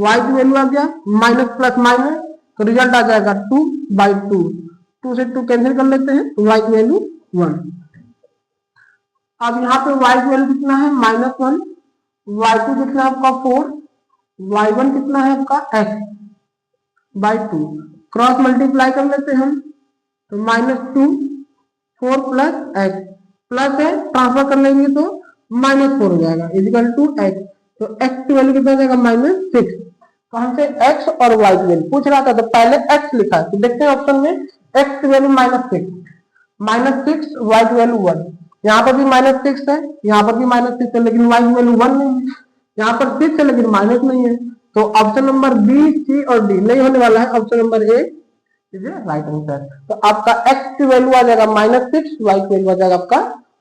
y की वैल्यू आ गया माइनस प्लस माइनस, तो रिजल्ट आ जाएगा 2/2। 2 से 2 कैंसिल कर लेते हैं, तो y की वैल्यू 1। अब यहाँ पे y की वैल्यू कितना है -1, y2 कितना है आपका 4, y1 कितना है आपका x/2। क्रॉस मल्टीप्लाई कर लेते हैं हम, तो -2 4 + x प्लस है, ट्रांसफर कर लेंगे तो -4 हो जाएगा इक्वल टू x। तो x की वैल्यू कितना हो जाएगा -6। तो हमसे x और y की वैल्यू पूछ रहा था, तो पहले x लिखा है। तो देखते हैं ऑप्शन में x की वैल्यू -6, y की वैल्यू 1। यहाँ पर भी -6 है, यहाँ पर भी -6 है, लेकिन y की वैल्यू 1 नहीं है। यहाँ पर 6 है लेकिन माइनस नहीं है। तो ऑप्शन नंबर बी, सी और डी नहीं होने वाला है, option number A is right answer. तो आपका x की वैल्यू आ जाएगा -6, y की वैल्यू आ जाएगा आपका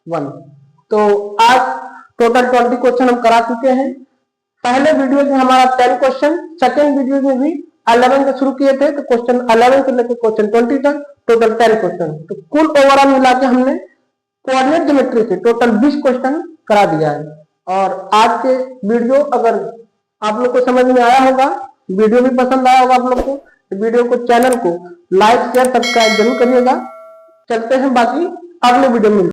1। तो आज टोटल 20 क्वेश्चन हम करा चुके हैं। पहले वीडियो में हमारा 10 क्वेश्चन, सेकेंड वीडियो में भी 11 से शुरू किए थे। तो क्वेश्चन 11 से लेकर क्वेश्चन 20 तक टोटल 10 क्वेश्चन। तो कुल ओवरऑल मिला के हमने कोऑर्डिनेट ज्योमेट्री से टोटल 20 क्वेश्चन करा दिया है। और आज के वीडियो अगर आप लोग को समझ में आया होगा, वीडियो भी पसंद आया होगा आप लोग को, तो वीडियो को, चैनल को लाइक शेयर सब्सक्राइब जरूर करिएगा। चलते हैं बाकी अगले वीडियो में।